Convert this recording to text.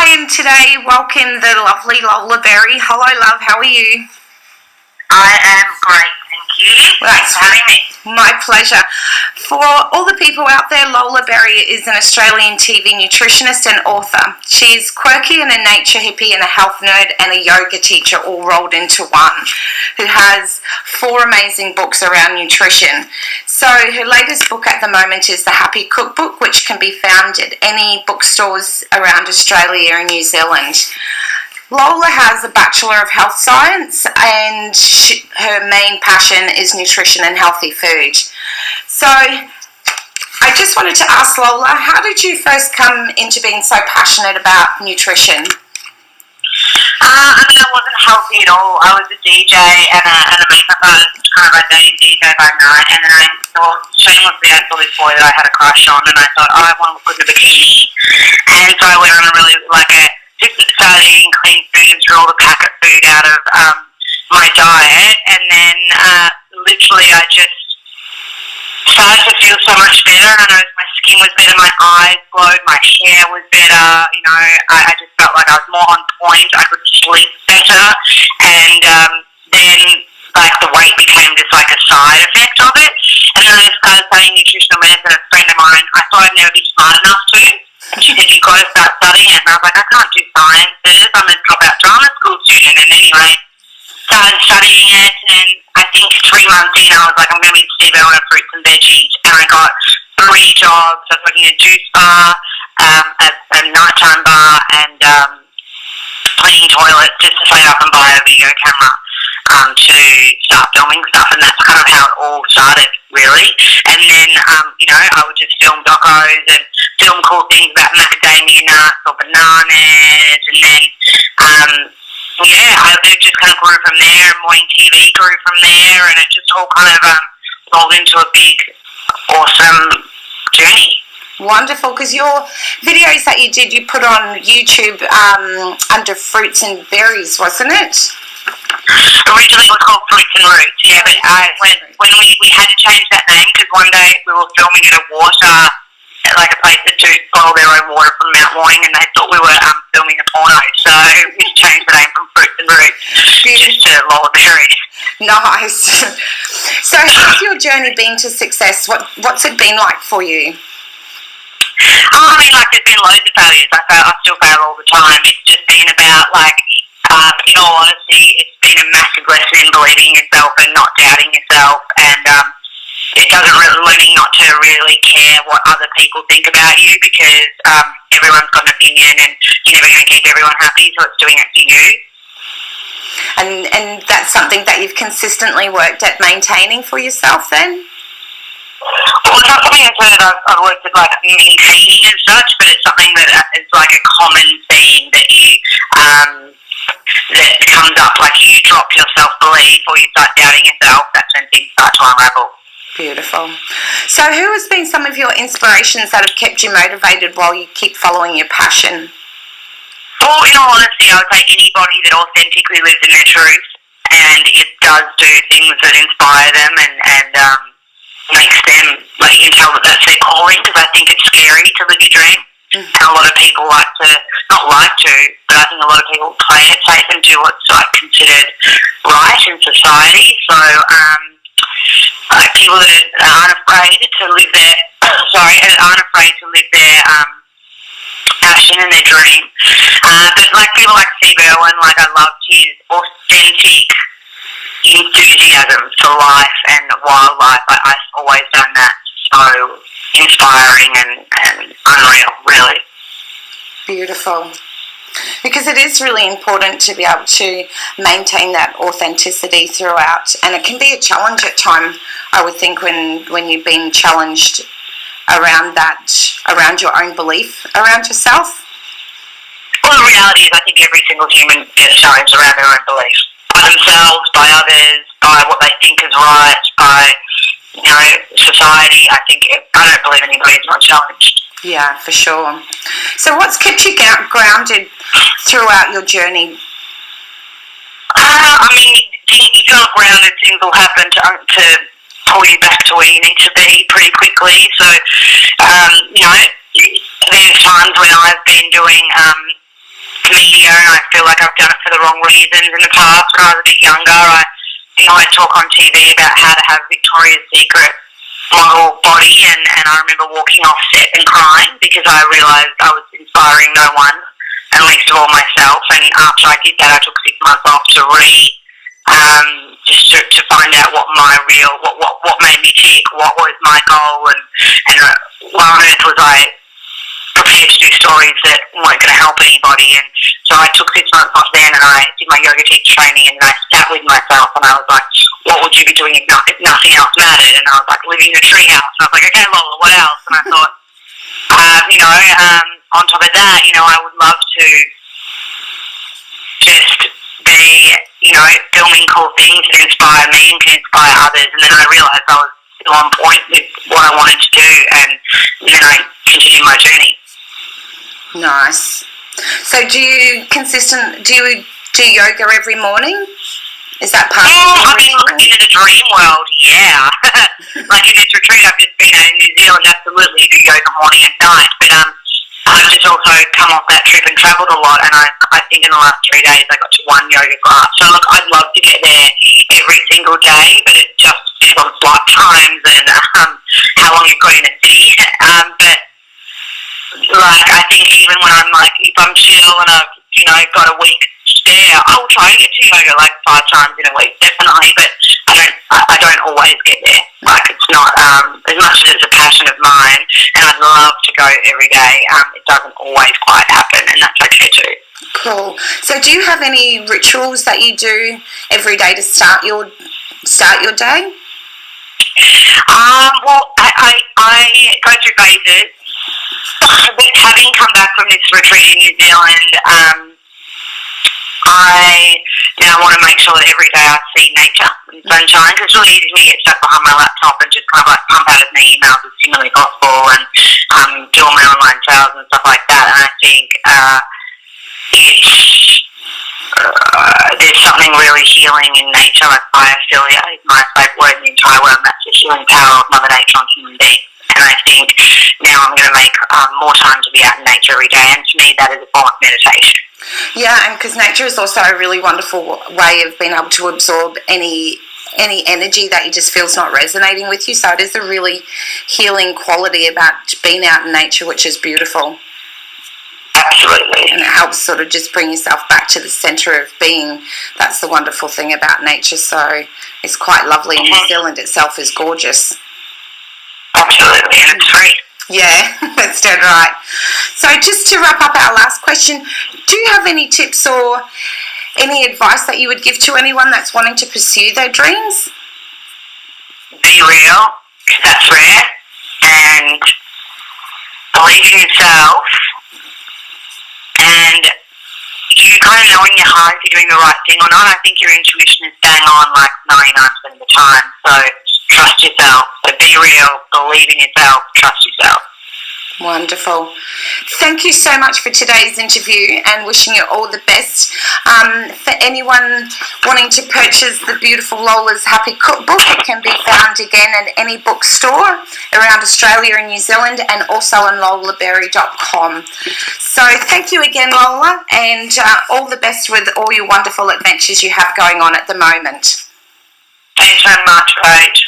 and today welcome the lovely Lola Berry. Hello, love. How are you? I am great, thank you. That's Thanks for having me. my pleasure. For all the people out there, Lola Berry is an Australian TV nutritionist and author. She's quirky and a nature hippie and a health nerd and a yoga teacher all rolled into one, who has 4 amazing books around nutrition. So her latest book at the moment is The Happy Cookbook, which can be found at any bookstores around Australia and New Zealand. Lola has a Bachelor of Health Science and her main passion is nutrition and healthy food. So I just wanted to ask Lola, how did you first come into being so passionate about nutrition? I wasn't healthy at all. I was a DJ and a makeup artist, kind of a day DJ by night, and then I thought, shamelessly, I saw this boy that I had a crush on, and I thought, I want to look good in a bikini, and so I went on just started eating clean food and threw all the packet food out of my diet, and then literally I just started to feel so much better, and I noticed my skin was better, my eyes glowed, my hair was better, I just felt like I was more on point, I could sleep better, and then like the weight became just like a side effect of it, and then I started studying nutritional medicine. A friend of mine, I thought I'd never be smart enough to. And she said, you've got to start studying it. And I was like, I can't do sciences. I'm a dropout drama school student. And anyway, started studying it. And I think 3 months in, I was like, I'm going to be Steve Irwin of fruits and veggies. And I got 3 jobs. I was working at a juice bar, a nighttime bar, and cleaning toilets just to save up and buy a video camera to start filming stuff. And that's kind of how it all started, really. And then, I would just film docos and film cool things about macadamia nuts or bananas, and then, it just kind of grew from there, and morning TV grew from there, and it just all kind of rolled into a big, awesome journey. Wonderful, because your videos that you did, you put on YouTube under Fruits and Berries, wasn't it? Originally it was called Fruits and Roots, yeah, but when we had to change that name, because one day we were filming at a water, like a place that bottle their own water from Mount Warning, and they thought we were filming a porno, so we changed the name from Fruits and Roots just to Lola Berry. Nice. So how's your journey been to success? What's it been like for you? There's been loads of failures. I still fail all the time. It's just been about, in all honesty, it's been a massive lesson in believing in yourself and not doubting yourself, and it doesn't really, learning not to really care what other people think about you, because everyone's got an opinion and you're never going to keep everyone happy, so it's doing it for you. And that's something that you've consistently worked at maintaining for yourself then? Well, it's not something that I've worked at maintaining as such, but it's something that is like a common theme that you that comes up. Like, you drop your self-belief or you start doubting yourself, that's when things start to unravel. Beautiful. So who has been some of your inspirations that have kept you motivated while you keep following your passion? Well, in all honesty, I would say anybody that authentically lives in their truth and it does do things that inspire them and makes them, you can tell that that's their calling, because I think it's scary to live your dream. Mm-hmm. And a lot of people but I think a lot of people play it safe and do what's considered right in society. So, people that aren't afraid to live their passion and their dream. But people like Steve Irwin, I loved his authentic enthusiasm for life and wildlife. I've always done that. So inspiring and unreal, really. Beautiful. Because it is really important to be able to maintain that authenticity throughout, and it can be a challenge at times, I would think, when you've been challenged around your own belief around yourself. Well, the reality is I think every single human gets challenged around their own belief. By themselves, by others, by what they think is right, by society. I don't believe anybody's not challenged. Yeah, for sure. So what's kept you grounded throughout your journey? If you're not grounded, things will happen to pull you back to where you need to be pretty quickly. So, there's times when I've been doing media, and I feel like I've done it for the wrong reasons in the past. When I was a bit younger, I talk on TV about how to have Victoria's Secret model body, and I remember walking off set and crying because I realised I was inspiring no one, and least of all myself. And after I did that, I took 6 months off to just to find out what made me tick, what was my goal, and why on earth was I prepared to do stories that weren't going to help anybody. And so I took 6 months off then, and I did my yoga teacher training, and I sat with myself, and I was like, what would you be doing if nothing else mattered? And I was like, living in a treehouse. And I was like, okay, Lola, what else? And I thought, on top of that, I would love to just be, filming cool things that inspire me and can inspire others. And then I realised I was still on point with what I wanted to do, and then I continued my journey. Nice. So do you do yoga every morning? Is that part of your looking at a dream world, yeah. Like in this retreat I've just been at in New Zealand, absolutely do yoga morning and night. But I've just also come off that trip and travelled a lot, and I think in the last 3 days I got to 1 yoga class. So look, I'd love to get there every single day, but it just depends on flight times and how long you've got in a city. But like, I think even when I'm like, if I'm chill and I've got a week there, I'll try to get to yoga like 5 times in a week, definitely. But I don't always get there. Like, it's not as much as it's a passion of mine, and I'd love to go every day. It doesn't always quite happen, and that's okay too. Cool. So, do you have any rituals that you do every day to start your day? Well, I go through phases. But having come back from this retreat in New Zealand, I now want to make sure that every day I see nature and sunshine, because it's really easy for me to get stuck behind my laptop and just kind of like pump out as many emails as humanly possible and do all my online sales and stuff like that. And I think there's something really healing in nature. Like biophilia is my favourite word in the entire world, and that's the healing power of Mother Nature on human beings. And I think now I'm going to make more time to be out in nature every day, and to me that is a form of meditation. Yeah, and because nature is also a really wonderful way of being able to absorb any energy that you just feel's not resonating with you. So it is a really healing quality about being out in nature, which is beautiful. Absolutely. And it helps sort of just bring yourself back to the centre of being. That's the wonderful thing about nature. So it's quite lovely. Mm-hmm. New Zealand itself is gorgeous. Absolutely, and it's free. Yeah, that's dead right. So just to wrap up our last question, do you have any tips or any advice that you would give to anyone that's wanting to pursue their dreams? Be real, because that's rare, and believe in yourself, and you kind of know in your heart if you're doing the right thing or not. I think your intuition is bang on like 99% of the time, so trust yourself. So be real, believe in yourself, trust yourself. Wonderful. Thank you so much for today's interview, and wishing you all the best. For anyone wanting to purchase the beautiful Lola's Happy Cookbook, it can be found again at any bookstore around Australia and New Zealand, and also on lolaberry.com. So thank you again, Lola, and all the best with all your wonderful adventures you have going on at the moment. Thanks so much, Rach.